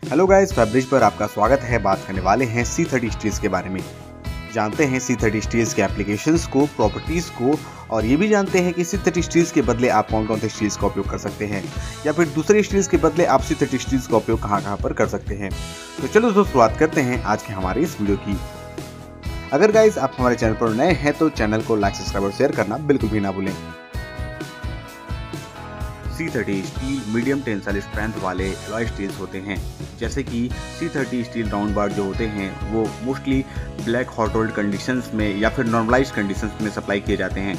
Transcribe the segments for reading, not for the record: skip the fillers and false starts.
Hello guys, Febreze पर आपका स्वागत है। बात करने वाले हैं C30 स्टील्स के बारे में। जानते हैं C30 स्टील्स के एप्लीकेशंस को, प्रॉपर्टीज़ को, और ये भी जानते हैं कि C30 स्टील्स के बदले आप कौन कौन से स्टील्स का उपयोग कर सकते हैं, या फिर दूसरे स्टील्स के बदले आप C30 स्टील्स का उपयोग कहाँ पर कर सकते हैं। तो चलो दोस्तों, शुरुआत करते हैं आज के हमारे इस वीडियो की। अगर गाइस आप हमारे चैनल पर नए हैं तो चैनल को लाइक, सब्सक्राइब और शेयर करना बिल्कुल भी ना भूलें। C30 steel medium tensile strength वाले एलॉय स्टील्स होते हैं। जैसे कि C30 स्टील राउंड बार जो होते हैं वो mostly black hot rolled conditions में या फिर नॉर्मलाइज्ड कंडीशंस में सप्लाई किए जाते हैं।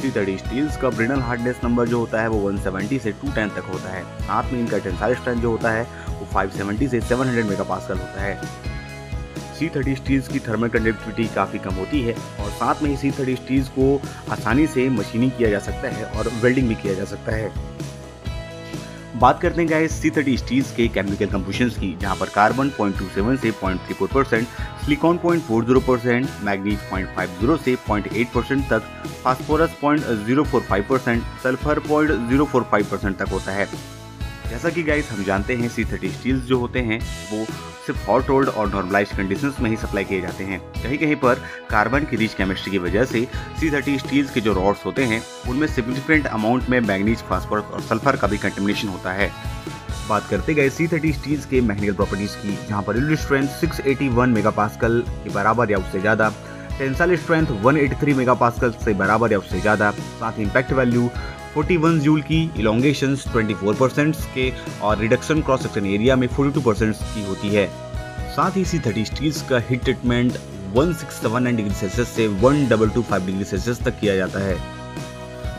C30 स्टील्स का ब्रिनल हार्डनेस नंबर जो होता है वो 170 से 210 तक होता है। साथ में इनका टेंसाइल स्ट्रेंथ जो होता है वो 570 से 700 मेगापास्कल होता है। C30 स्टील्स की थर्मल कंडक्टिविटी काफ़ी कम होती है और साथ में C30 स्टील्स को आसानी से मशीनिंग किया जा सकता है और वेल्डिंग भी किया जा सकता है। बात करते हैं गाइस C30 स्टील्स के केमिकल कंपोजिशंस की, जहां पर कार्बन 0.27 से 0.34%, सिलिकॉन 0.40%, मैग्नीज 0.50 से 0.8% तक, फास्फोरस 0.045%, सल्फर 0.045% तक होता है। जैसा कि गाइस हम जानते हैं C30 स्टील्स जो होते हैं वो सिर्फ हॉट रोल्ड और नॉर्मलाइज्ड कंडीशंस में ही सप्लाई किए जाते हैं। कहीं कहीं पर कार्बन की रिच केमिस्ट्री की वजह से C30 स्टील्स के जो रॉड्स होते हैं उनमें सिग्निफिकेंट अमाउंट में मैग्नीज, फास्फोरस और सल्फर का भी कंटेमिनेशन होता है। बात करते गए C30 स्टील्स के मैकेनिकल प्रॉपर्टीज की, जहां पर यील्ड स्ट्रेंथ 681 मेगापास्कल के बराबर या उससे ज्यादा, टेंसाइल स्ट्रेंथ 183 मेगापास्कल से बराबर या उससे ज्यादा, साथ ही इंपैक्ट वैल्यू 41 जूल की, इलोंगेशन 24% के और रिडक्शन क्रॉस सेक्शन एरिया में 42% की होती है। साथ ही C30 स्टील्स का हीट ट्रीटमेंट 1679 डिग्री सेल्सियस से 1225 डिग्री सेल्सियस तक किया जाता है।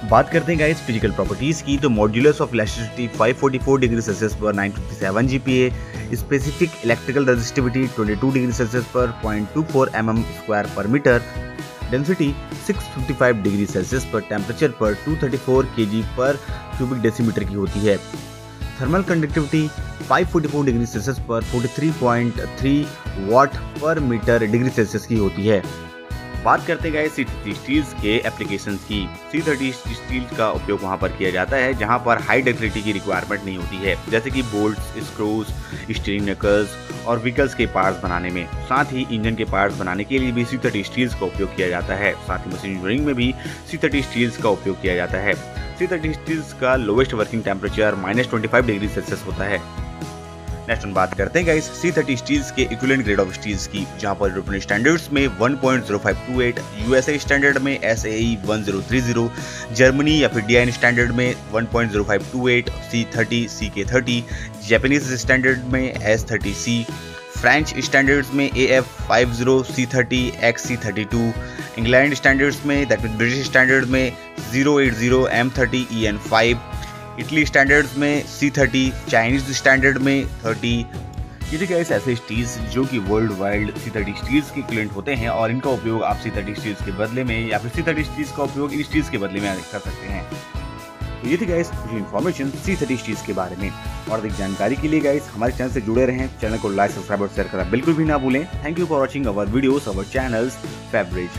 बात करते हैं गाइस फिजिकल प्रॉपर्टीज की, तो modulus of elasticity 544 degree Celsius पर 957 GPa, specific electrical resistivity 22 degree Celsius पर 0.24 mm² पर मीटर, डेंसिटी 655 डिग्री सेल्सियस पर टेम्परेचर पर 234 kg पर क्यूबिक डेसीमीटर की होती है। थर्मल कंडक्टिविटी 544 डिग्री सेल्सियस पर 43.3 वाट पर मीटर डिग्री सेल्सियस की होती है। बात करते गए C30 स्टील्स के एप्लीकेशंस की। C30 स्टील का उपयोग वहां पर किया जाता है जहां पर हाई डक्टिलिटी की रिक्वायरमेंट नहीं होती है, जैसे कि बोल्ट्स, स्क्रूज, स्टीयरिंग नकल्स और व्हीकल्स के पार्ट्स बनाने में। साथ ही इंजन के पार्ट्स बनाने के लिए भी C30 स्टील्स का उपयोग किया जाता है। साथ ही मशीन इंजीनियरिंग में भी C30 स्टील्स का उपयोग किया जाता है। C30 स्टील्स का lowest working temperature -25 degree Celsius होता है। नेक्स्ट हम बात करते हैं गाइस C30 स्टील्स के इक्विवेलेंट ग्रेड ऑफ स्टील्स की, जहां पर यूरोपियन स्टैंडर्ड्स में 1.0528, यूएसए स्टैंडर्ड में SAE 1030, जर्मनी या फिर DIN स्टैंडर्ड में 1.0528 C30 CK30, जापानीज स्टैंडर्ड में S30C, फ्रेंच स्टैंडर्ड्स में AF50 C30 XC32, England standards में दैट मीन ब्रिटिश स्टैंडर्ड में 080 M30 EN5, इटली स्टैंडर्ड्स में C30, चाइनीज स्टैंडर्ड में 30। ये गाइस ऐसे स्टील्स जो कि वर्ल्ड वाइड C30 स्टील्स के इक्विवेलेंट होते हैं और इनका उपयोग आप C30 स्टील्स के बदले में या फिर C30 स्टील्स का उपयोग इन स्टील्स के बदले में कर सकते हैं। तो ये थी गाइस कुछ इन्फॉर्मेशन C30 स्टील्स के बारे में। और अधिक जानकारी के लिए गाइस हमारे चैनल से जुड़े रहें। चैनल को लाइक, सब्सक्राइब और शेयर करना बिल्कुल भी ना भूलें। Thank you for watching our videos, our channels Febreze.